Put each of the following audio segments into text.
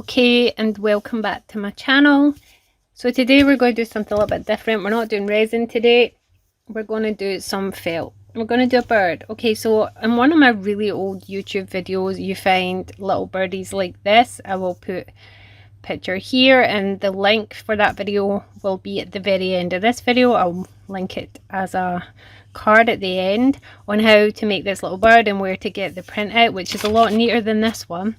Okay, and welcome back to my channel. So today we're going to do something a little bit different. We're not doing resin today. We're going to do some felt. We're going to do a bird. Okay, so in one of my really old YouTube videos you find little birdies like this. I will put a picture here and the link for that video will be at the very end of this video. I'll link it as a card at the end on how to make this little bird and where to get the print out, which is a lot neater than this one.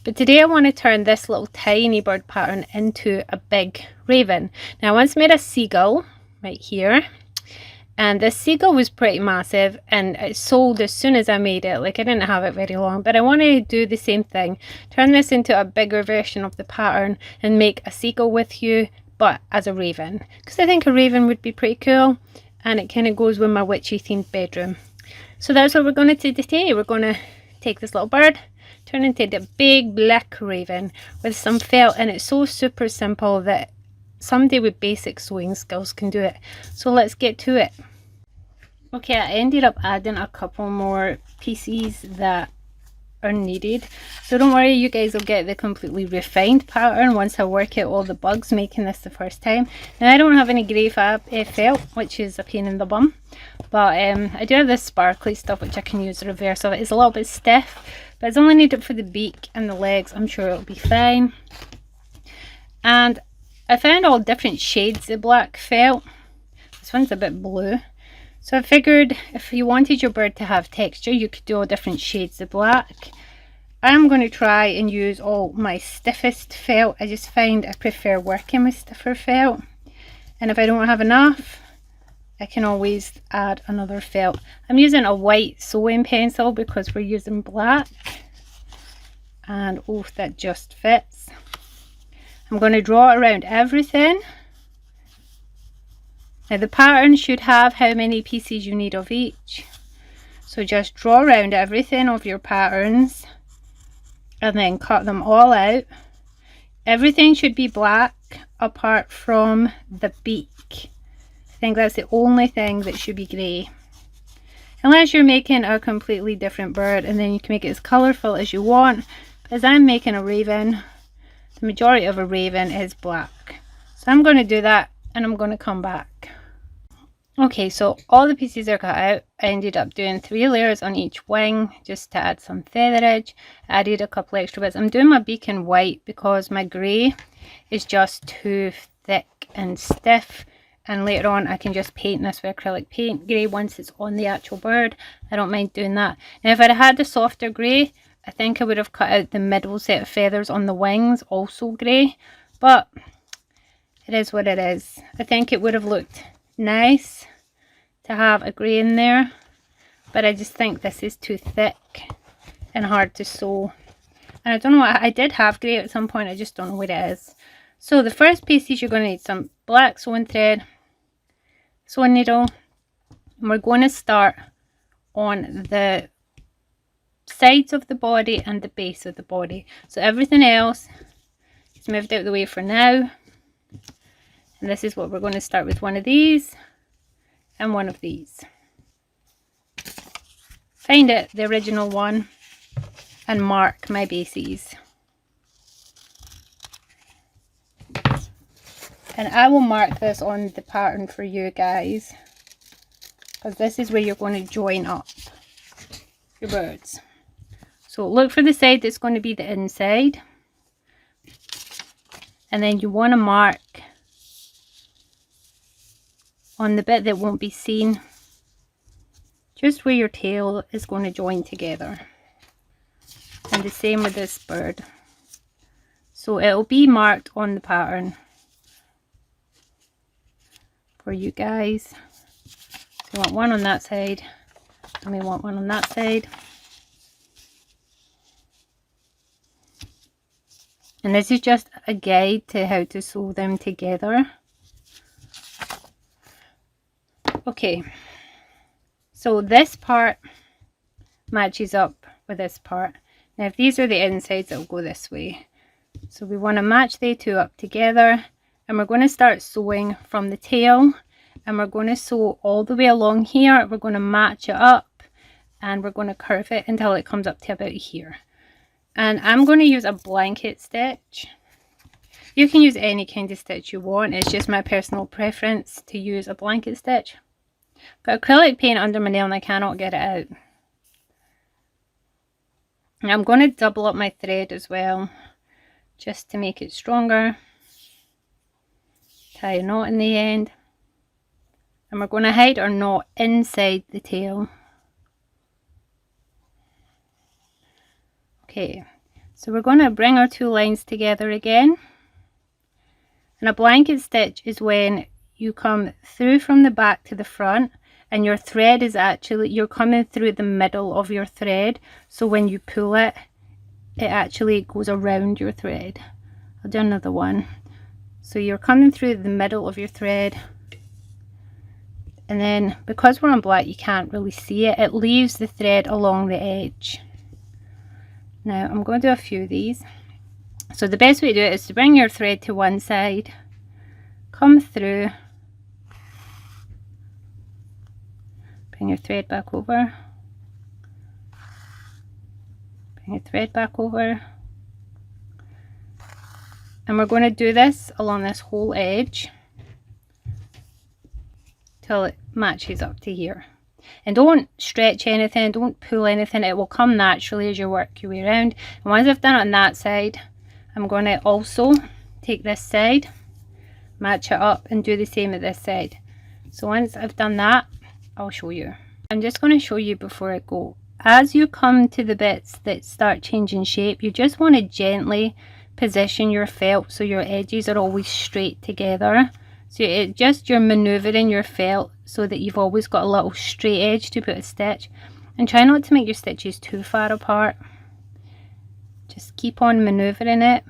But today I want to turn this little tiny bird pattern into a big raven. Now I once made a seagull right here, and this seagull was pretty massive and it sold as soon as I made it. Like, I didn't have it very long, but I want to do the same thing, turn this into a bigger version of the pattern and make a seagull with you but as a raven, because I think a raven would be pretty cool and it kind of goes with my witchy themed bedroom. So that's what we're going to do today. We're going to take this little bird, turn it into a big black raven with some felt, and it's so super simple that somebody with basic sewing skills can do it. So let's get to it. Okay, I ended up adding a couple more pieces that are needed, so don't worry, you guys will get the completely refined pattern once I work out all the bugs making this the first time. Now I don't have any grey felt, which is a pain in the bum, but I do have this sparkly stuff which I can use the reverse of it. It's a little bit stiff, but it's only needed for the beak and the legs. I'm sure it'll be fine. And I found all different shades of black felt. This one's a bit blue, so I figured if you wanted your bird to have texture, you could do all different shades of black. I'm going to try and use all my stiffest felt. I just find I prefer working with stiffer felt. And if I don't have enough, I can always add another felt. I'm using a white sewing pencil because we're using black. And oh, that just fits. I'm going to draw it around everything. Now the pattern should have how many pieces you need of each. So just draw around everything of your patterns and then cut them all out. Everything should be black apart from the beak. I think that's the only thing that should be grey. Unless you're making a completely different bird, and then you can make it as colourful as you want. But as I'm making a raven, the majority of a raven is black. So I'm going to do that and I'm going to come back. Okay, so all the pieces are cut out. I ended up doing 3 layers on each wing just to add some featherage. I added a couple extra bits. I'm doing my beak in white because my grey is just too thick and stiff, and later on I can just paint this with acrylic paint grey once it's on the actual bird. I don't mind doing that. Now if I'd had the softer grey, I think I would have cut out the middle set of feathers on the wings also grey, but it is what it is. I think it would have looked nice to have a grey in there, but I just think this is too thick and hard to sew. And I don't know what, I did have grey at some point, I just don't know where it is. So the first piece is you're going to need some black sewing thread, sewing needle, and we're going to start on the sides of the body and the base of the body. So everything else is moved out of the way for now. And this is what we're going to start with, one of these and one of these. Find it, the original one, and mark my bases. And I will mark this on the pattern for you guys, because this is where you're going to join up your birds. So look for the side that's going to be the inside, and then you want to mark on the bit that won't be seen, just where your tail is going to join together. And the same with this bird. So it'll be marked on the pattern for you guys. So you want one on that side, and we want one on that side. And this is just a guide to how to sew them together. Okay, so this part matches up with this part. Now if these are the insides, it'll go this way. So we want to match the two up together, and we're going to start sewing from the tail, and we're going to sew all the way along here. We're going to match it up and we're going to curve it until it comes up to about here. And I'm going to use a blanket stitch. You can use any kind of stitch you want. It's just my personal preference to use a blanket stitch. Got acrylic paint under my nail and I cannot get it out. And I'm going to double up my thread as well, just to make it stronger. Tie a knot in the end. And we're going to hide our knot inside the tail. Okay, so we're going to bring our two lines together again. And a blanket stitch is when you come through from the back to the front and your thread is actually, you're coming through the middle of your thread. So when you pull it, it actually goes around your thread. I'll do another one. So you're coming through the middle of your thread. And then because we're on black, you can't really see it. It leaves the thread along the edge. Now I'm going to do a few of these. So the best way to do it is to bring your thread to one side, come through, bring your thread back over, bring your thread back over, and we're going to do this along this whole edge till it matches up to here. And don't stretch anything, don't pull anything, it will come naturally as you work your way around. And once I've done it on that side, I'm going to also take this side, match it up and do the same at this side. So once I've done that, I'll show you. I'm just going to show you before I go. As you come to the bits that start changing shape, you just want to gently position your felt so your edges are always straight together. So you're maneuvering your felt so that you've always got a little straight edge to put a stitch. And try not to make your stitches too far apart. Just keep on maneuvering it,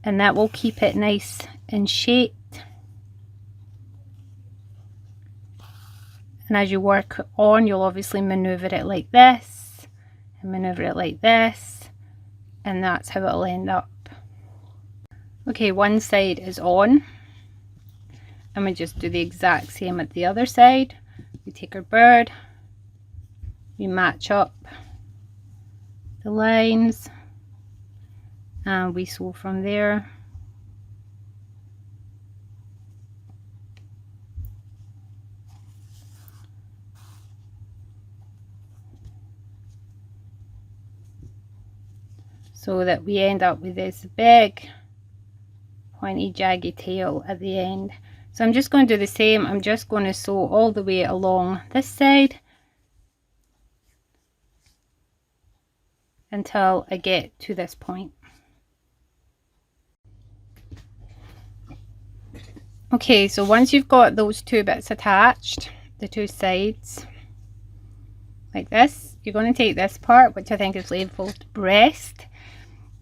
and that will keep it nice and shaped. And as you work on, you'll obviously maneuver it like this and maneuver it like this, and that's how it'll end up. Okay, one side is on, and we just do the exact same at the other side. We take our bird, we match up the lines, and we sew from there. So that we end up with this big pointy jaggy tail at the end. So I'm just going to do the same. I'm just going to sew all the way along this side until I get to this point. Okay, so once you've got those two bits attached, the two sides, like this, you're going to take this part, which I think is labelled breast,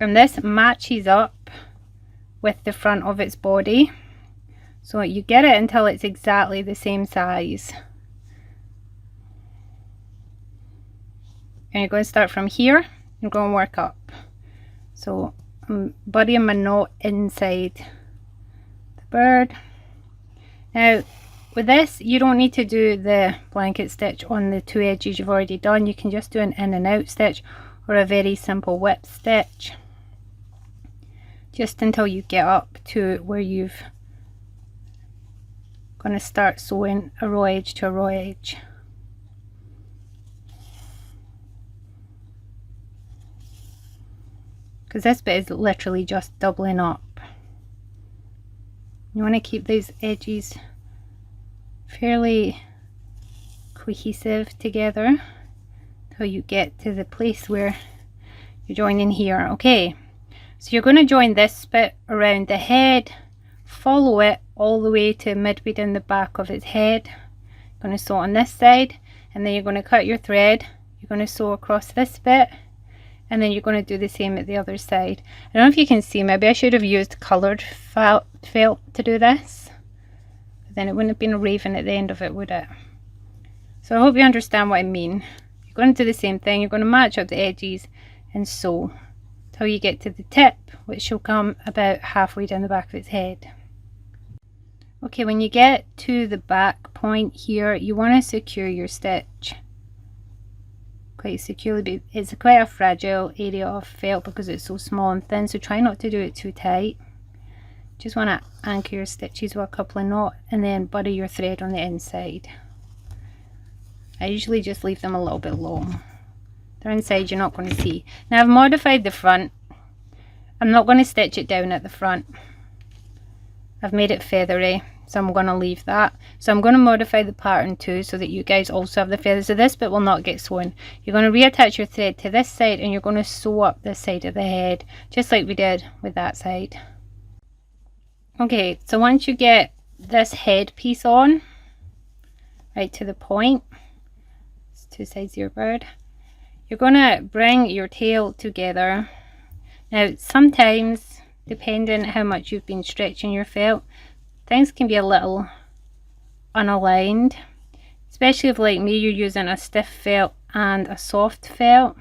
and this matches up with the front of its body. So you get it until it's exactly the same size. And you're going to start from here and go and work up. So I'm burying my knot inside the bird. Now with this, you don't need to do the blanket stitch on the two edges you've already done. You can just do an in and out stitch or a very simple whip stitch, just until you get up to where you've going to start sewing a raw edge to a raw edge. Because this bit is literally just doubling up. You want to keep these edges fairly cohesive together till you get to the place where you're joining here. Okay, so you're going to join this bit around the head, follow it all the way to midway down the back of its head. You're going to sew on this side, and then you're going to cut your thread. You're going to sew across this bit, and then you're going to do the same at the other side. I don't know if you can see, maybe I should have used coloured felt to do this, but then it wouldn't have been a raven at the end of it, would it? So I hope you understand what I mean. You're going to do the same thing. You're going to match up the edges and sew till you get to the tip, which will come about halfway down the back of its head. Okay, when you get to the back point here, you want to secure your stitch quite securely, but it's quite a fragile area of felt because it's so small and thin, so try not to do it too tight. Just want to anchor your stitches with a couple of knots and then butter your thread on the inside. I usually just leave them a little bit long. They're inside, you're not going to see. Now I've modified the front. I'm not going to stitch it down at the front. I've made it feathery, so I'm going to leave that. So I'm going to modify the pattern too, so that you guys also have the feathers. So this bit will not get sewn. You're going to reattach your thread to this side and you're going to sew up this side of the head, just like we did with that side. Okay, so once you get this head piece on, right to the point, it's two sides of your bird, you're going to bring your tail together. Now sometimes, depending how much you've been stretching your felt, things can be a little unaligned, especially if, like me, you're using a stiff felt and a soft felt,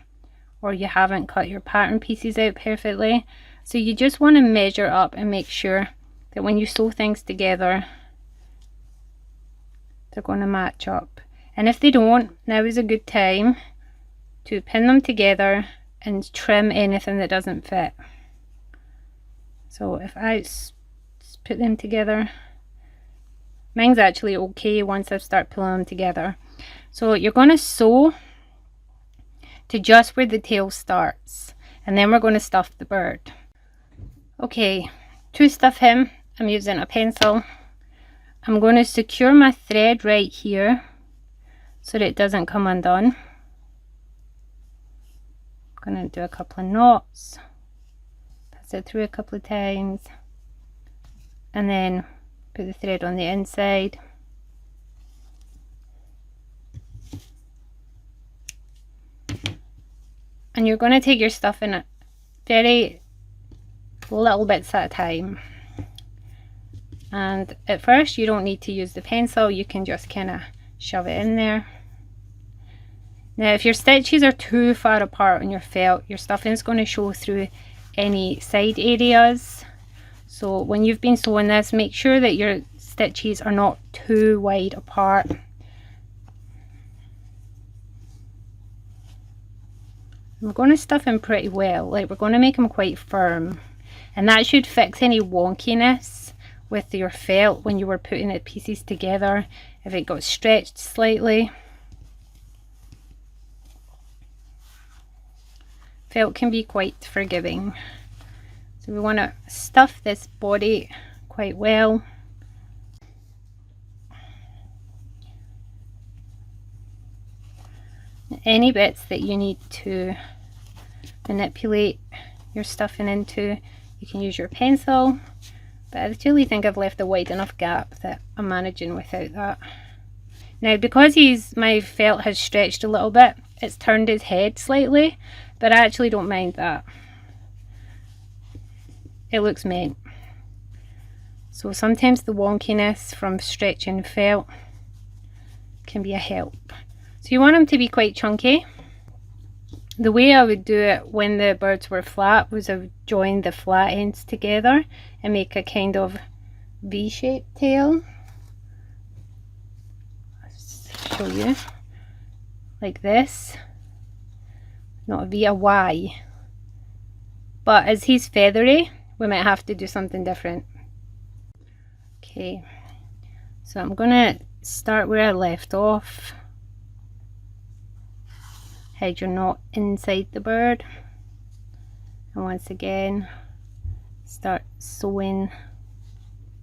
or you haven't cut your pattern pieces out perfectly. So you just want to measure up and make sure that when you sew things together, they're going to match up. And if they don't, now is a good time to pin them together and trim anything that doesn't fit. So if I put them together, mine's actually okay once I start pulling them together. So you're going to sew to just where the tail starts, and then we're going to stuff the bird. Okay, to stuff him, I'm using a pencil. I'm going to secure my thread right here so that it doesn't come undone. I'm going to do a couple of knots, pass it through a couple of times, and then put the thread on the inside. And you're going to take your stuff in very little bits at a time. And at first you don't need to use the pencil, you can just kind of shove it in there. Now if your stitches are too far apart on your felt, your stuffing is going to show through any side areas. So when you've been sewing this, make sure that your stitches are not too wide apart. We're going to stuff them pretty well, like we're going to make them quite firm, and that should fix any wonkiness with your felt when you were putting the pieces together, if it got stretched slightly. Felt can be quite forgiving, so we want to stuff this body quite well. Any bits that you need to manipulate your stuffing into, you can use your pencil, but I really think I've left a wide enough gap that I'm managing without that. Now because my felt has stretched a little bit, it's turned his head slightly, but I actually don't mind that. It looks meant. So sometimes the wonkiness from stretching felt can be a help. So you want them to be quite chunky. The way I would do it when the birds were flat was I would join the flat ends together and make a kind of V-shaped tail. I'll show you. Like this. Not a V, a Y. But as he's feathery, we might have to do something different. Okay, so I'm going to start where I left off. Hide your knot inside the bird, and once again start sewing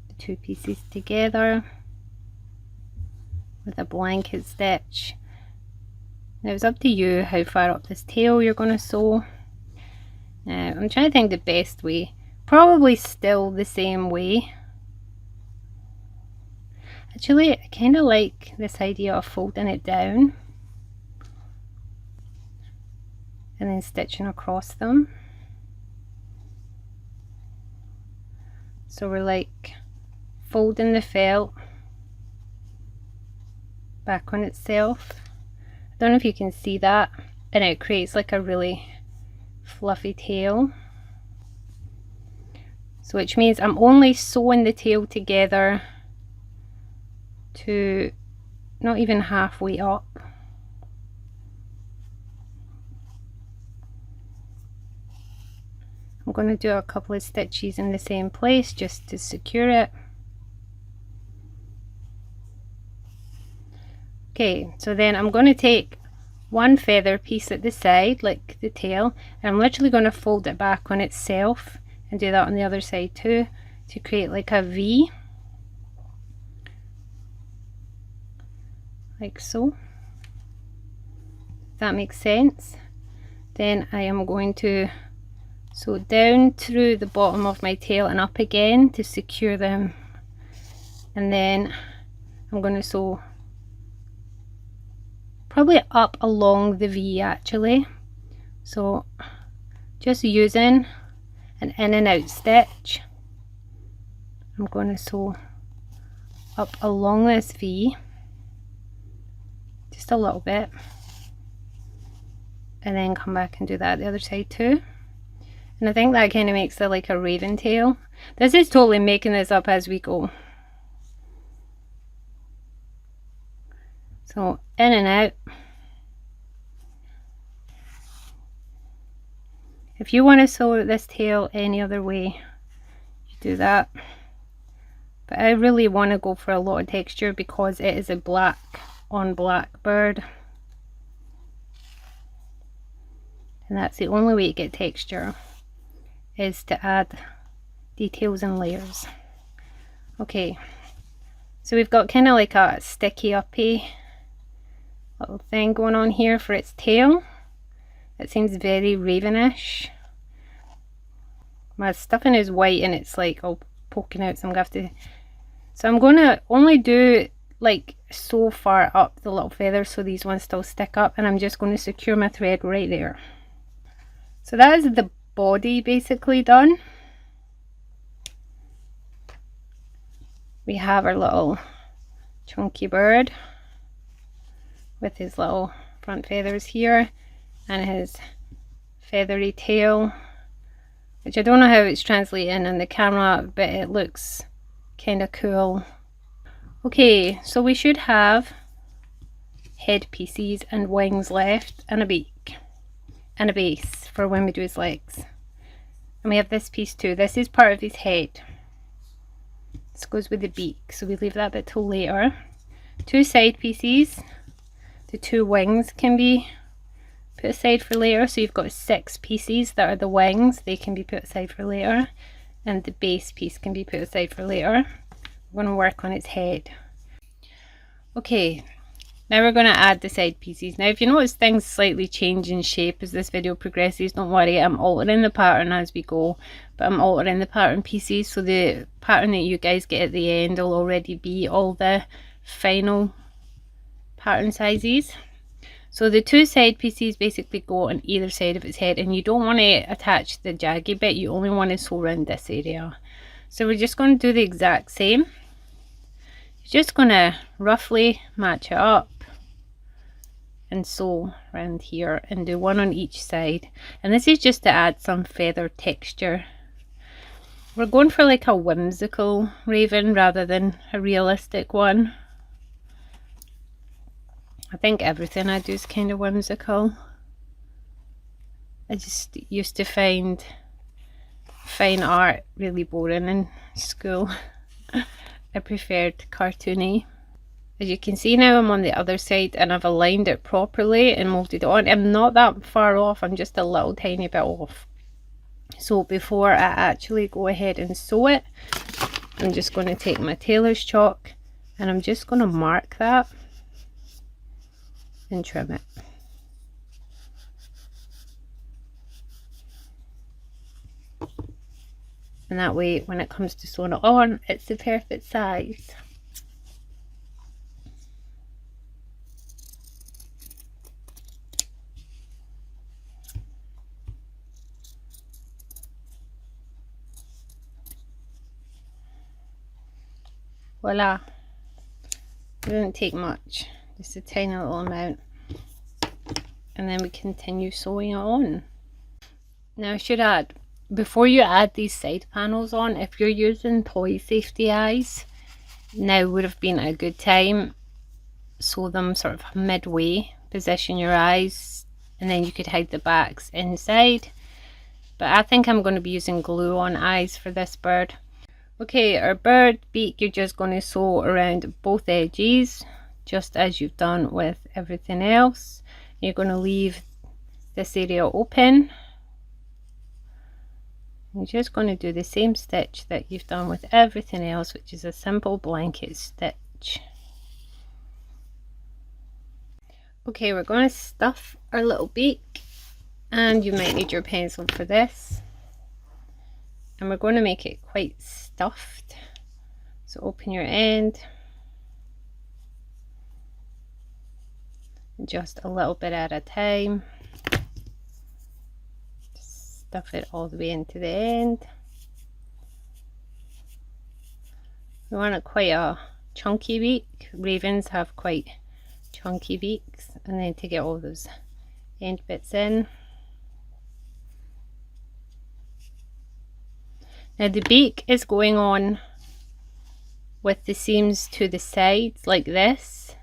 the two pieces together with a blanket stitch. Now it's up to you how far up this tail you're going to sew. Now I'm trying to think the best way, probably still the same way. Actually I kind of like this idea of folding it down and then stitching across them. So we're like folding the felt back on itself. I don't know if you can see that, and it creates like a really fluffy tail. So which means I'm only sewing the tail together to not even halfway up. I'm going to do a couple of stitches in the same place just to secure it. Okay, so then I'm going to take one feather piece at the side, like the tail, and I'm literally going to fold it back on itself and do that on the other side too, to create like a V, like so. If that makes sense. Then I am going to sew down through the bottom of my tail and up again to secure them, and then I'm going to sew probably up along the V actually, so just using an in and out stitch, I'm going to sew up along this V just a little bit, and then come back and do that the other side too. And I think that kind of makes it like a raven tail. This is totally making this up as we go. So in and out. If you want to sew this tail any other way, you do that. But I really want to go for a lot of texture because it is a black on black bird. And that's the only way to get texture, is to add details and layers. Okay, so we've got kind of like a sticky uppy little thing going on here for its tail. It seems very ravenish. My stuffing is white and it's like all poking out, so I'm going to have to... So I'm going to only do like so far up the little feathers so these ones still stick up, and I'm just going to secure my thread right there. So that is the body basically done. We have our little chunky bird with his little front feathers here and his feathery tail, which I don't know how it's translating in the camera, but it looks kind of cool. Okay, so we should have head pieces and wings left, and a beak and a base for when we do his legs. And we have this piece too. This is part of his head. This goes with the beak, so we leave that bit till later. Two side pieces. The two wings can be put aside for later, so you've got 6 pieces that are the wings. They can be put aside for later, and the base piece can be put aside for later. We're going to work on its head. Okay, now we're going to add the side pieces. Now if you notice things slightly change in shape as this video progresses, don't worry, I'm altering the pattern as we go, but I'm altering the pattern pieces, so the pattern that you guys get at the end will already be all the final pattern sizes. So the 2 side pieces basically go on either side of its head, and you don't want to attach the jaggy bit, you only want to sew around this area. So we're just going to do the exact same. You're just going to roughly match it up and sew around here and do one on each side, and this is just to add some feather texture. We're going for like a whimsical raven rather than a realistic one. I think everything I do is kind of whimsical. I just used to find fine art really boring in school. I preferred cartoony. As you can see now, I'm on the other side and I've aligned it properly and molded it on. I'm not that far off, I'm just a little tiny bit off. So before I actually go ahead and sew it, I'm just going to take my tailor's chalk and I'm just going to mark that and trim it. And that way when it comes to sewing it on, it's the perfect size. Voila. It doesn't take much, just a tiny little amount. And then we continue sewing it on. Now I should add, before you add these side panels on, if you're using toy safety eyes, now would have been a good time. Sew them sort of midway, position your eyes, and then you could hide the backs inside. but I think I'm going to be using glue on eyes for this bird. Okay, our bird beak, you're just going to sew around both edges, just as you've done with everything else. You're going to leave this area open. You're just going to do the same stitch that you've done with everything else, which is a simple blanket stitch. Okay, we're going to stuff our little beak, and you might need your pencil for this. And we're going to make it quite stuffed. So open your end, just a little bit at a time. Just stuff it all the way into the end. We want it quite a chunky beak. Ravens have quite chunky beaks, and then to get all those end bits in. Now the beak is going on with the seams to the sides like this,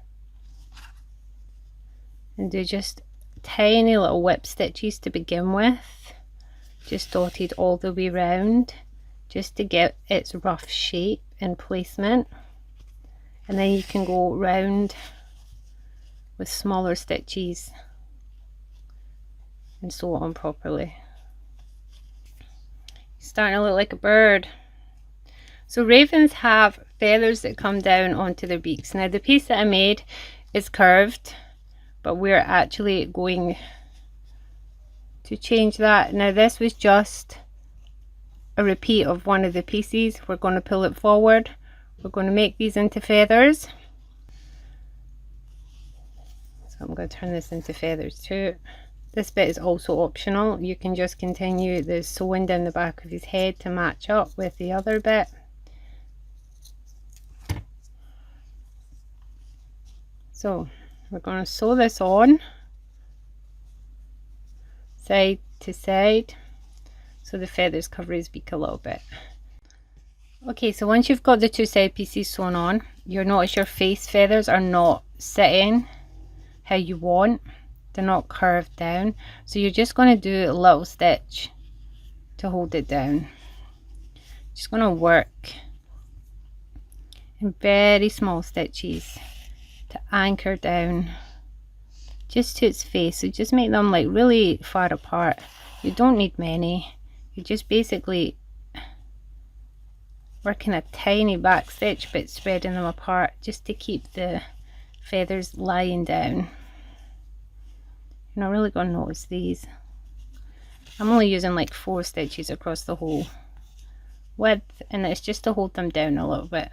and do just tiny little whip stitches to begin with, just dotted all the way round, just to get its rough shape and placement, and then you can go round with smaller stitches and sew it on properly. Starting to look like a bird. So ravens have feathers that come down onto their beaks. Now the piece that I made is curved, but we're actually going to change that. Now this was just a repeat of one of the pieces. We're going to pull it forward. We're going to make these into feathers. So I'm going to turn this into feathers too. This bit is also optional. You can just continue the sewing down the back of his head to match up with the other bit. So we're going to sew this on side to side so the feathers cover his beak a little bit. Okay, so once you've got the two side pieces sewn on, you'll notice your face feathers are not sitting how you want. They're not curved down, so you're just going to do a little stitch to hold it down. Just going to work in very small stitches to anchor down just to its face. So just make them like really far apart. You don't need many. You're just basically working a tiny back stitch but spreading them apart just to keep the feathers lying down. You're not really going to notice these. I'm only using like 4 stitches across the whole width, and it's just to hold them down a little bit.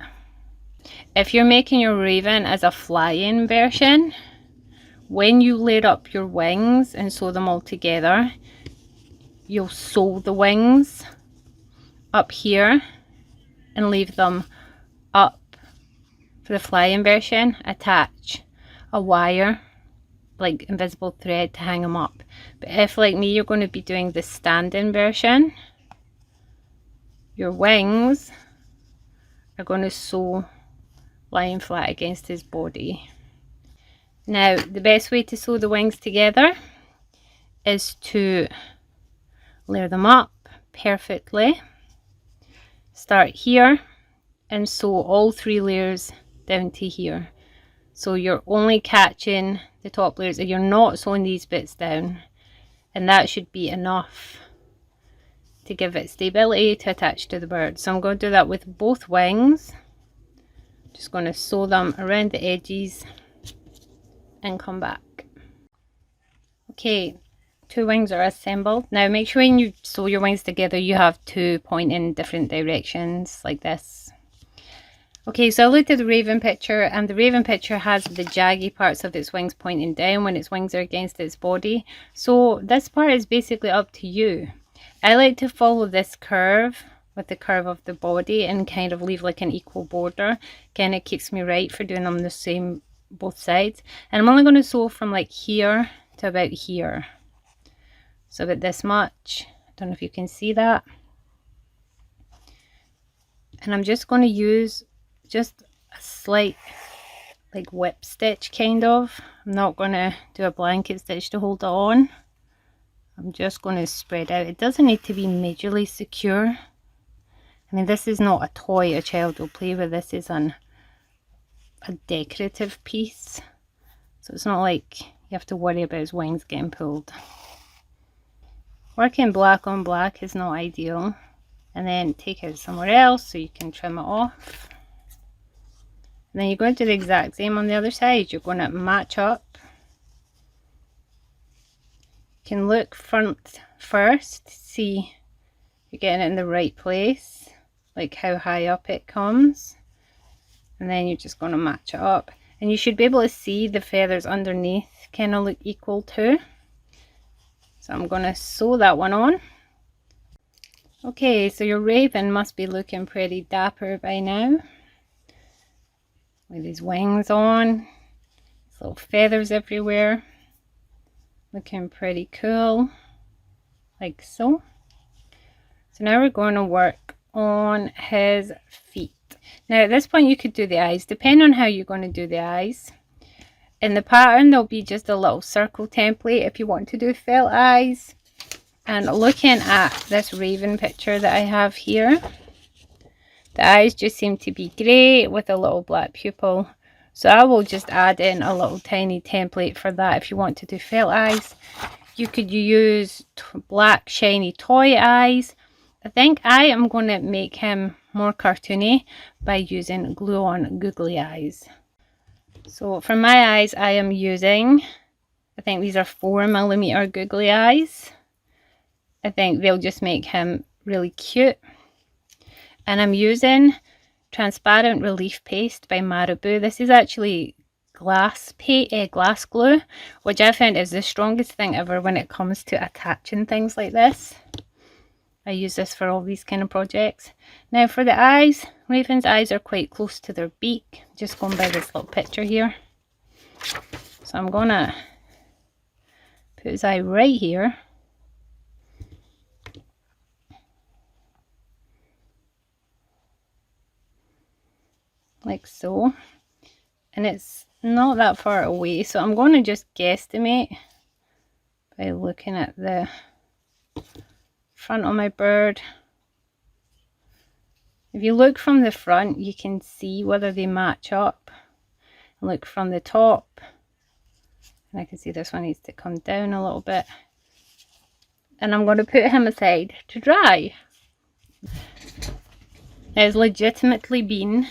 If you're making your raven as a flying version, when you layer up your wings and sew them all together, you'll sew the wings up here and leave them up for the flying version. Attach a wire, like invisible thread, to hang them up. But if, like me, you're going to be doing the standing version, your wings are going to sew lying flat against his body. Now the best way to sew the wings together is to layer them up perfectly. Start here and sew all 3 layers down to here. So you're only catching the top layers and you're not sewing these bits down, and that should be enough to give it stability to attach to the bird. So I'm going to do that with both wings. Just going to sew them around the edges and come back. Okay, 2 wings are assembled. Now make sure when you sew your wings together you have 2 pointing in different directions like this. Okay, so I looked at the raven picture, and the raven picture has the jaggy parts of its wings pointing down when its wings are against its body. So this part is basically up to you. I like to follow this curve with the curve of the body and kind of leave like an equal border. Again, it keeps me right for doing them the same both sides. And I'm only going to sew from like here to about here. So about this much. I don't know if you can see that. And I'm just going to use just a slight like whip stitch kind of. I'm not going to do a blanket stitch to hold it on. I'm just going to spread out. It doesn't need to be majorly secure. I mean, this is not a toy a child will play with. This is a decorative piece. So it's not like you have to worry about his wings getting pulled. Working black on black is not ideal. And then take it somewhere else so you can trim it off. And then you're going to do the exact same on the other side. You're going to match up. You can look front first, see you're getting it in the right place, like how high up it comes. And then you're just going to match it up. And you should be able to see the feathers underneath kind of look equal too. So I'm going to sew that one on. Okay, so your raven must be looking pretty dapper by now. With his wings on, his little feathers everywhere. Looking pretty cool, like so. So now we're going to work on his feet. Now at this point you could do the eyes, depending on how you're going to do the eyes. In the pattern there'll be just a little circle template if you want to do felt eyes. And looking at this raven picture that I have here, the eyes just seem to be grey with a little black pupil. So I will just add in a little tiny template for that if you want to do felt eyes. You could use black shiny toy eyes. I think I am going to make him more cartoony by using glue on googly eyes. So for my eyes I am using, I think these are 4mm googly eyes. I think they'll just make him really cute. And I'm using transparent relief paste by Marabou. This is actually glass glue, which I found is the strongest thing ever when it comes to attaching things like this. I use this for all these kind of projects. Now for the eyes, Raven's eyes are quite close to their beak, just going by this little picture here. So I'm gonna put his eye right here. Like so. And it's not that far away, so I'm going to just guesstimate by looking at the front of my bird. If you look from the front you can see whether they match up. Look from the top, and I can see this one needs to come down a little bit. And I'm going to put him aside to dry. It's legitimately been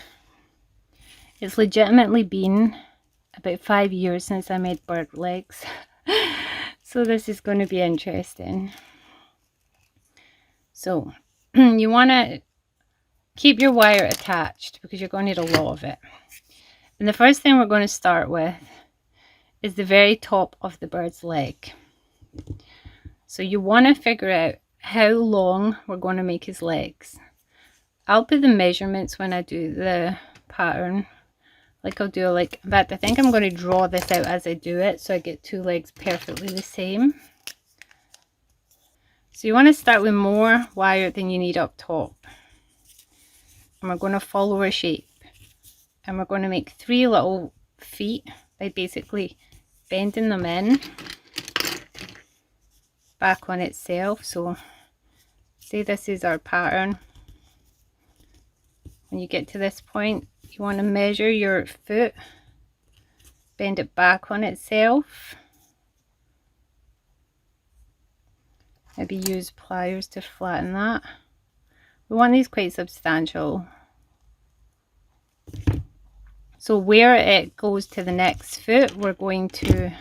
about 5 years since I made bird legs. So this is going to be interesting. So you want to keep your wire attached because you're going to need a lot of it. And the first thing we're going to start with is the very top of the bird's leg. So you want to figure out how long we're going to make his legs. I'll put the measurements when I do the pattern. Like I'll do in fact I think I'm going to draw this out as I do it so I get two legs perfectly the same. So you want to start with more wire than you need up top. And we're going to follow a shape. And we're going to make 3 little feet by basically bending them in back on itself. So say this is our pattern. When you get to this point, you want to measure your foot, bend it back on itself. Maybe use pliers to flatten that. We want these quite substantial. So where it goes to the next foot, we're going to,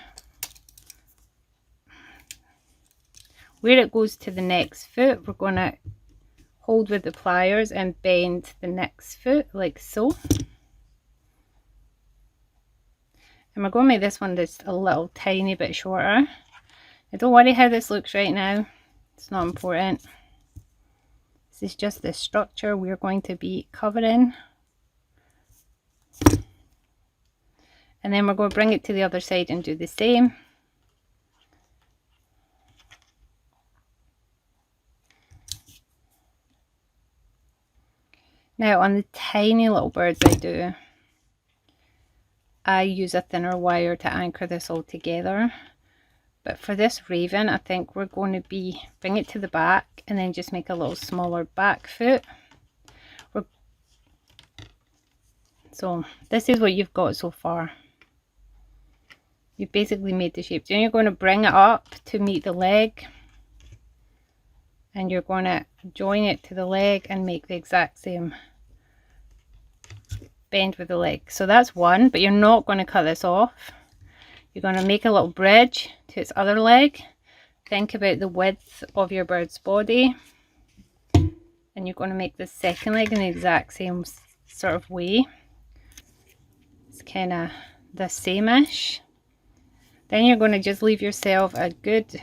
hold with the pliers and bend the next foot like so. And we're going to make this one just a little tiny bit shorter. Now don't worry how this looks right now. It's not important. This is just the structure we're going to be covering. And then we're going to bring it to the other side and do the same. Now on the tiny little birds I use a thinner wire to anchor this all together. But for this raven, I think we're going to bring it to the back and then just make a little smaller back foot. So this is what you've got so far. You've basically made the shape. Then you're going to bring it up to meet the leg. And you're going to join it to the leg and make the exact same bend with the leg. So that's one, but you're not going to cut this off. You're going to make a little bridge to its other leg. Think about the width of your bird's body. And you're going to make the second leg in the exact same sort of way. It's kind of the same-ish. Then you're going to just leave yourself a good... In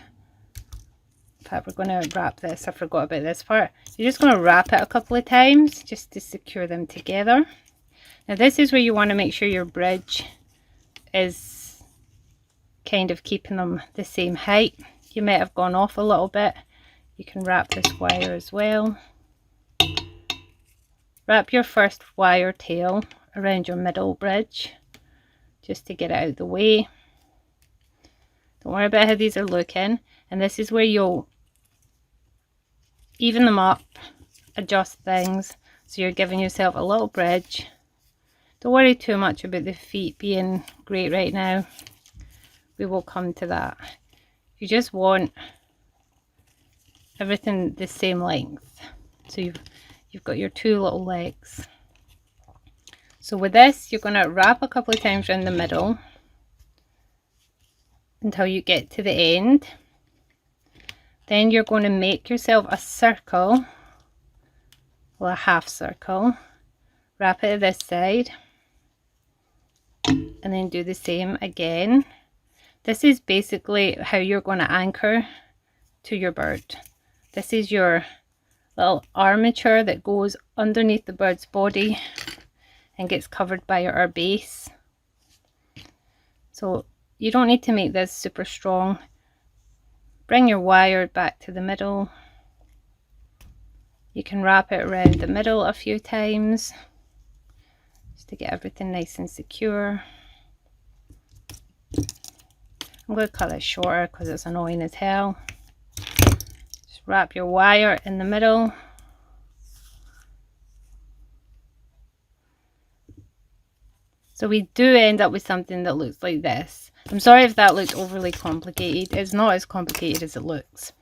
fact, we're going to wrap this. I forgot about this part. You're just going to wrap it a couple of times just to secure them together. Now this is where you want to make sure your bridge is kind of keeping them the same height. You might have gone off a little bit. You can wrap this wire as well. Wrap your first wire tail around your middle bridge just to get it out of the way. Don't worry about how these are looking. And this is where you'll even them up, adjust things, so you're giving yourself a little bridge. Don't worry too much about the feet being great right now. We will come to that. You just want everything the same length. So you've got your two little legs. So with this, you're going to wrap a couple of times around the middle until you get to the end. Then you're going to make yourself a circle, or a half circle. Wrap it this side and then do the same again. This is basically how you're going to anchor to your bird. This is your little armature that goes underneath the bird's body and gets covered by our base. So you don't need to make this super strong. Bring your wire back to the middle. You can wrap it around the middle a few times just to get everything nice and secure. I'm going to cut this shorter because it's annoying as hell. Just wrap your wire in the middle. So we do end up with something that looks like this. I'm sorry if that looked overly complicated. It's not as complicated as it looks.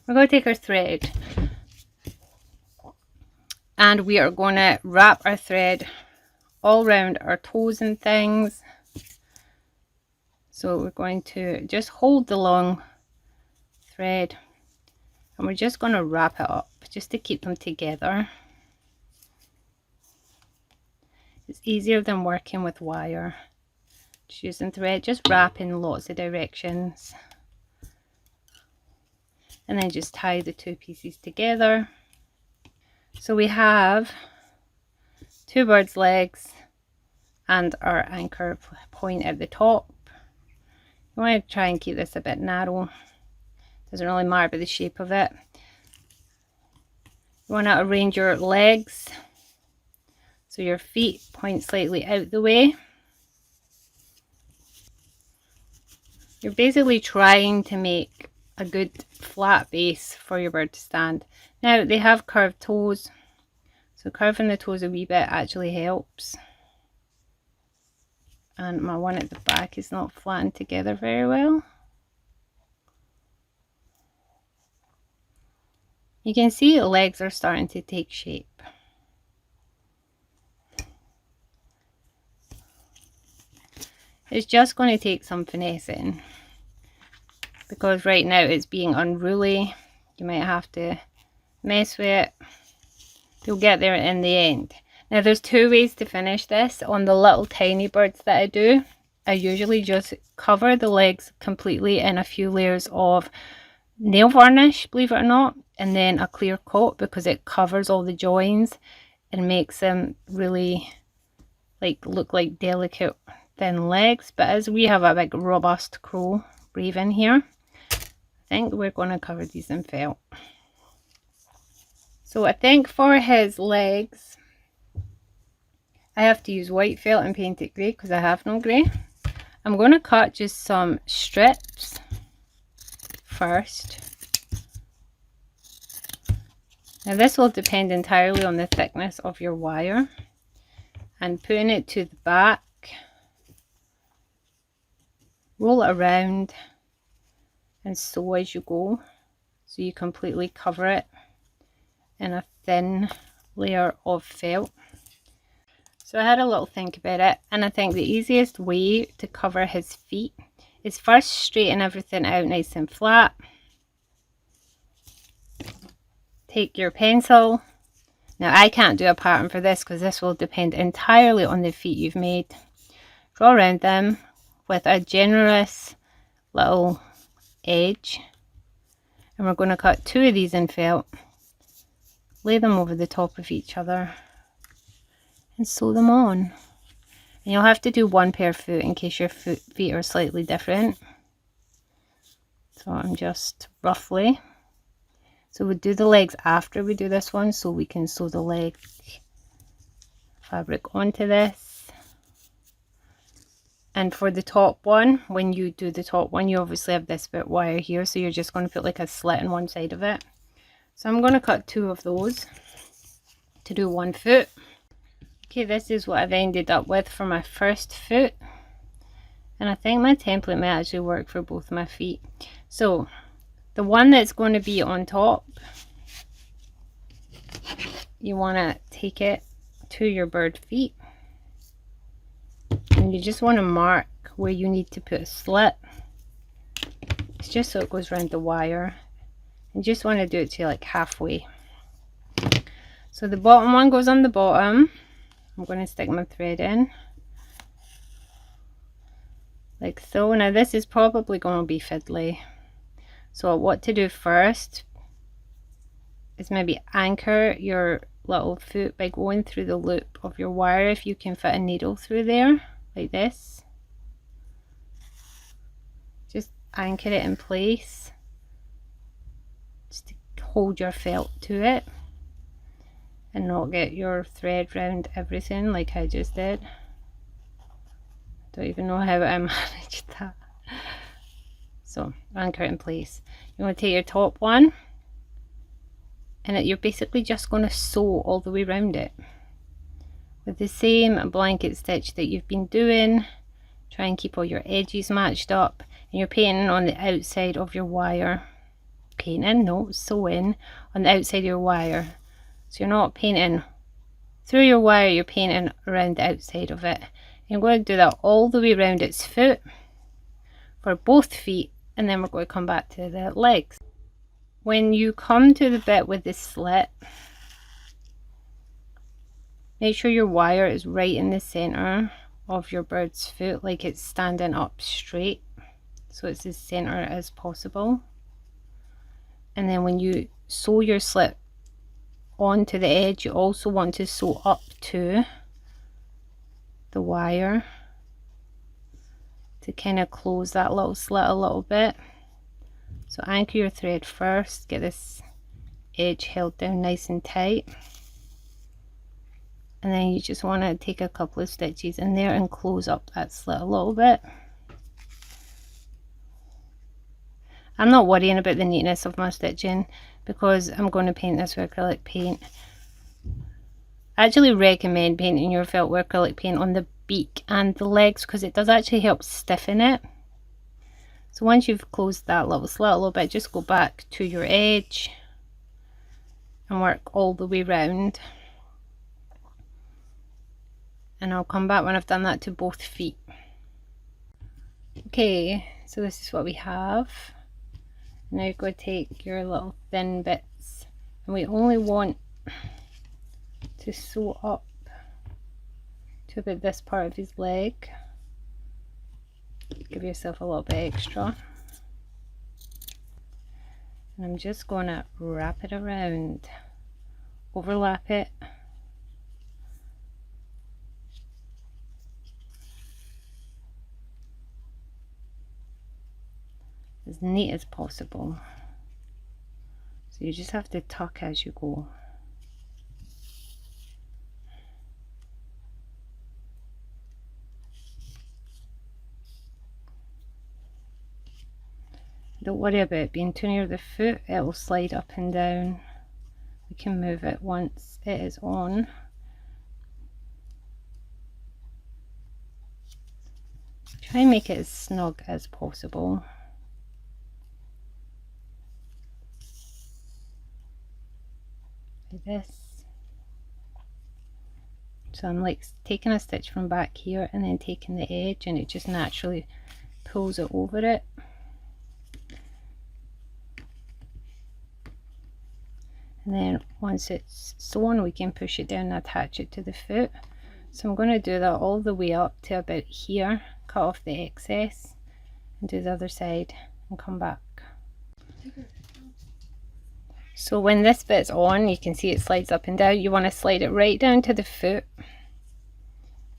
We're going to take our thread and we are going to wrap our thread all around our toes and things. So we're going to just hold the long thread and we're just going to wrap it up just to keep them together. It's easier than working with wire. Just using thread, just wrap in lots of directions. And then just tie the two pieces together. So we have two birds' legs and our anchor point at the top. You want to try and keep this a bit narrow. Doesn't really matter about the shape of it. You want to arrange your legs so your feet point slightly out the way. You're basically trying to make a good flat base for your bird to stand. Now they have curved toes, so curving the toes a wee bit actually helps. And my one at the back is not flattened together very well. You can see the legs are starting to take shape. It's just going to take some finessing because right now it's being unruly. You might have to mess with it. You'll get there in the end. Now there's two ways to finish this. On the little tiny birds that I do, I usually just cover the legs completely in a few layers of nail varnish, believe it or not, and then a clear coat because it covers all the joins and makes them really look like delicate thin legs. But as we have a big robust crow raven here, I think we're going to cover these in felt. So I think for his legs I have to use white felt and paint it grey because I have no grey. I'm going to cut just some strips first. Now this will depend entirely on the thickness of your wire, and putting it to the back, roll it around and sew as you go, so you completely cover it in a thin layer of felt. So I had a little think about it, and I think the easiest way to cover his feet is first straighten everything out nice and flat. Take your pencil. Now I can't do a pattern for this because this will depend entirely on the feet you've made. Draw around them with a generous little edge, and we're going to cut 2 of these in felt, lay them over the top of each other and sew them on. And you'll have to do 1 pair of foot in case your feet are slightly different. So I'm just roughly. So we'll do the legs after we do this one, so we can sew the leg fabric onto this. And for the top one, when you do the top one, you obviously have this bit wire here, so you're just going to put like a slit on one side of it. So I'm going to cut 2 of those to do 1 foot. Okay, this is what I've ended up with for my first foot, and I think my template may actually work for both my feet. So the one that's going to be on top, you want to take it to your bird feet, and you just want to mark where you need to put a slit. It's just so it goes around the wire, and you just want to do it to like halfway. So the bottom one goes on the bottom. I'm going to stick my thread in like so. Now this is probably going to be fiddly, so what to do first is maybe anchor your little foot by going through the loop of your wire, if you can fit a needle through there like this. Just anchor it in place just to hold your felt to it and not get your thread round everything like I just did. Don't even know how I managed that. So anchor it in place. You want to take your top one, and you're basically just going to sew all the way around it with the same blanket stitch that you've been doing. Try and keep all your edges matched up, and you're painting on the outside of your wire. Sewing on the outside of your wire. So you're not painting through your wire, you're painting around the outside of it. You're going to do that all the way around its foot for both feet, and then we're going to come back to the legs. When you come to the bit with the slit, make sure your wire is right in the center of your bird's foot, like it's standing up straight, so it's as center as possible. And then when you sew your slit onto the edge, you also want to sew up to the wire to kind of close that little slit a little bit. So anchor your thread first, get this edge held down nice and tight, and then you just want to take a couple of stitches in there and close up that slit a little bit. I'm not worrying about the neatness of my stitching because I'm going to paint this with acrylic paint. I actually recommend painting your felt with acrylic paint on the beak and the legs because it does actually help stiffen it. So once you've closed that little slit a little bit, just go back to your edge and work all the way round. And I'll come back when I've done that to both feet. Okay, so this is what we have. Now you're going to take your little thin bits, and we only want to sew up to about this part of his leg. Give yourself a little bit extra. And I'm just going to wrap it around, overlap it. As neat as possible. So you just have to tuck as you go. Don't worry about it being too near the foot, it will slide up and down. We can move it once it is on. Try and make it as snug as possible. Like this. So I'm like taking a stitch from back here and then taking the edge, and it just naturally pulls it over it. And then once it's sewn, we can push it down and attach it to the foot. So I'm going to do that all the way up to about here, cut off the excess, and do the other side and come back. So when this bit's on, you can see it slides up and down. You want to slide it right down to the foot,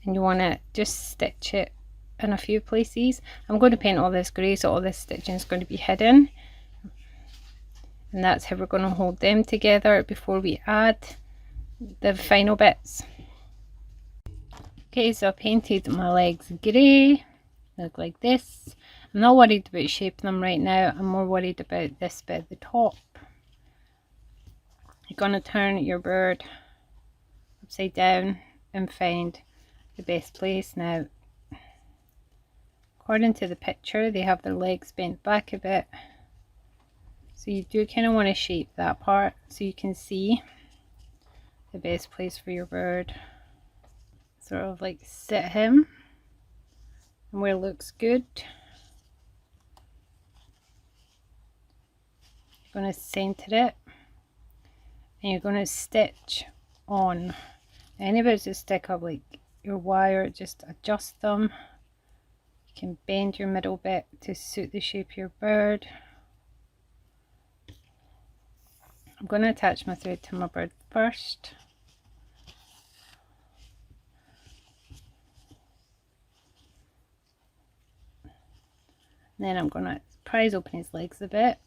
and you want to just stitch it in a few places. I'm going to paint all this grey, so all this stitching is going to be hidden. And that's how we're going to hold them together before we add the final bits. Okay, so I painted my legs grey, look like this. I'm not worried about shaping them right now, I'm more worried about this bit at the top. You're going to turn your bird upside down and find the best place. Now, according to the picture, they have their legs bent back a bit. So you do kind of want to shape that part so you can see the best place for your bird. Sort of like sit him and where it looks good. You're going to center it and you're going to stitch on. Any bits that stick up like your wire, just adjust them. You can bend your middle bit to suit the shape of your bird. I'm going to attach my thread to my bird first. Then I'm going to prise open his legs a bit.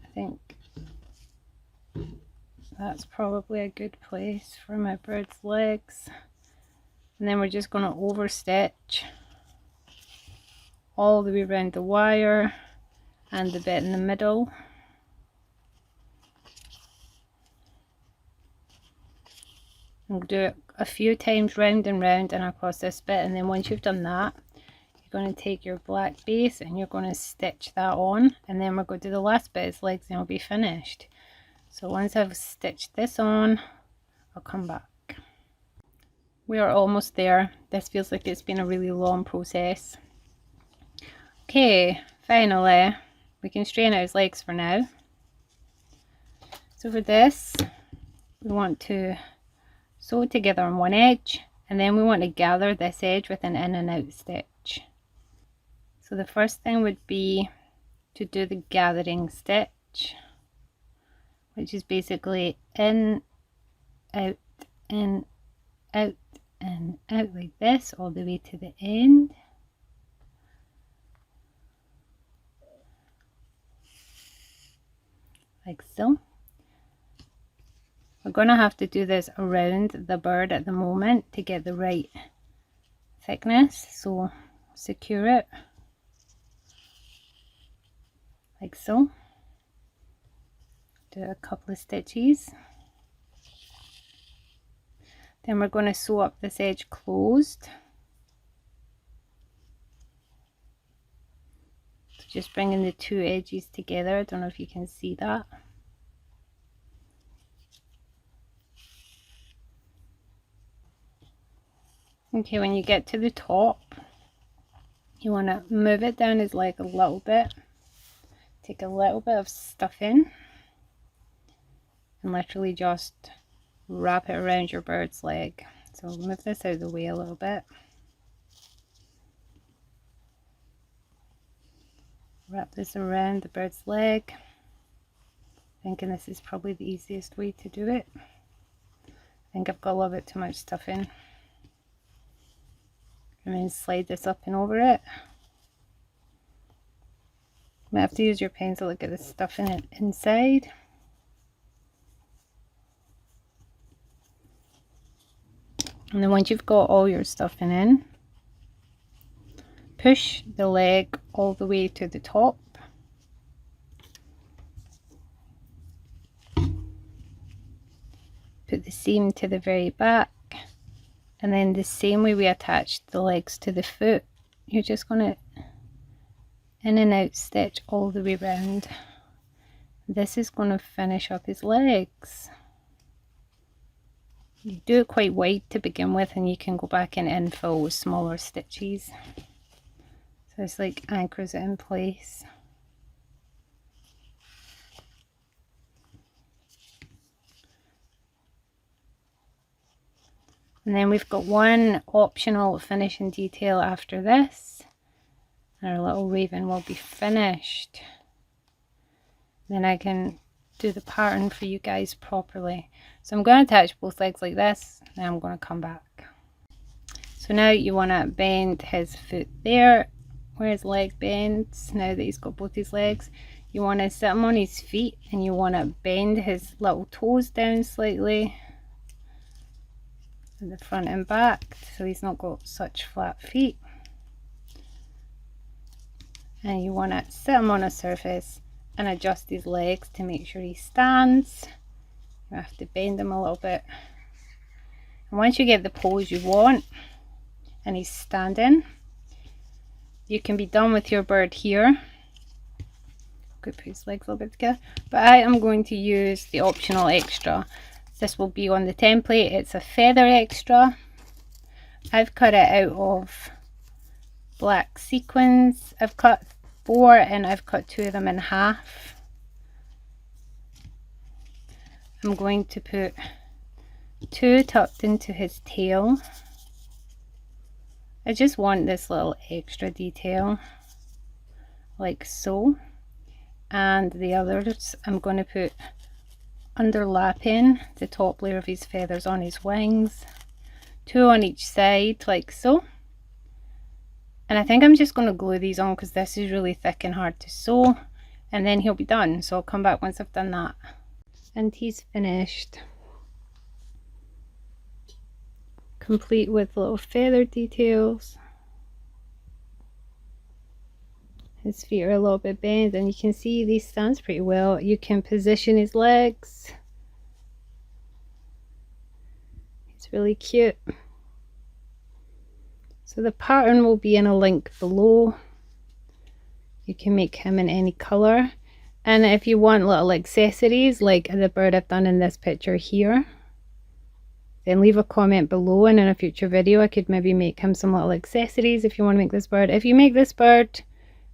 I think that's probably a good place for my bird's legs. And then we're just going to overstitch all the way around the wire and the bit in the middle. And do it a few times round and round and across this bit, and then once you've done that, you're going to take your black base and you're going to stitch that on, and then we're going to do the last bit, his legs, and it'll be finished. So once I've stitched this on, I'll come back. We are almost there. This feels like it's been a really long process. Okay, finally we can straighten out his legs for now. So for this, we want to sew it together on one edge, and then we want to gather this edge with an in and out stitch. So the first thing would be to do the gathering stitch, which is basically in, out, in, out, and out like this all the way to the end. Like so. We're going to have to do this around the bird at the moment to get the right thickness, so secure it like so. Do a couple of stitches. Then we're going to sew up this edge closed. So just bringing the two edges together. I don't know if you can see that. Okay, when you get to the top, you want to move it down his leg a little bit. Take a little bit of stuffing and literally just wrap it around your bird's leg. So move this out of the way a little bit. Wrap this around the bird's leg. Thinking this is probably the easiest way to do it. I think I've got a little bit too much stuff in. And then slide this up and over it. You might have to use your pencil to get the stuff in it inside. And then once you've got all your stuffing in, push the leg all the way to the top. Put the seam to the very back, and then the same way we attached the legs to the foot, you're just going to in and out stitch all the way around. This is going to finish up his legs. You do it quite wide to begin with, and you can go back and infill with smaller stitches. So it's like anchors it in place. And then we've got one optional finishing detail after this. Our little raven will be finished. Then I can do the pattern for you guys properly. So I'm going to attach both legs like this, and I'm going to come back. So now you want to bend his foot there, where his leg bends. Now that he's got both his legs, you want to sit him on his feet, and you want to bend his little toes down slightly in the front and back, so he's not got such flat feet. And you want to sit him on a surface and adjust his legs to make sure he stands. You have to bend him a little bit, and once you get the pose you want and he's standing, you can be done with your bird here. Could put his legs a little bit together, but I am going to use the optional extra. This will be on the template. It's a feather extra. I've cut it out of black sequins. I've cut 4 and I've cut 2 of them in half. I'm going to put 2 tucked into his tail. I just want this little extra detail, like so. And the others I'm going to put underlapping the top layer of his feathers on his wings, 2 on each side like so. And I think I'm just going to glue these on because this is really thick and hard to sew, and then he'll be done. So I'll come back once I've done that. And he's finished, complete with little feather details. His feet are a little bit bent, and you can see he stands pretty well. You can position his legs. It's really cute. So the pattern will be in a link below. You can make him in any colour. And if you want little accessories like the bird I've done in this picture here, then leave a comment below, and in a future video I could maybe make him some little accessories if you want to make this bird. If you make this bird,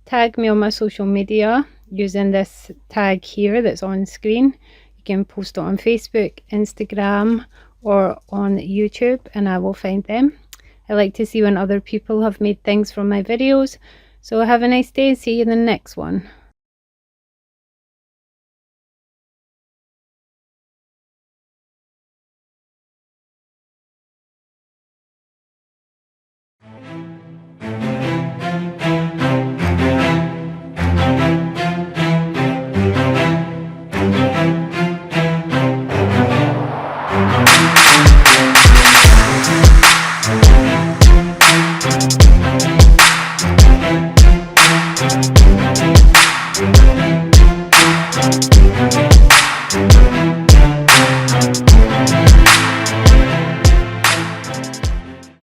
tag me on my social media using this tag here that's on screen. You can post it on Facebook, Instagram, or on YouTube, and I will find them. I like to see when other people have made things from my videos. So have a nice day and see you in the next one.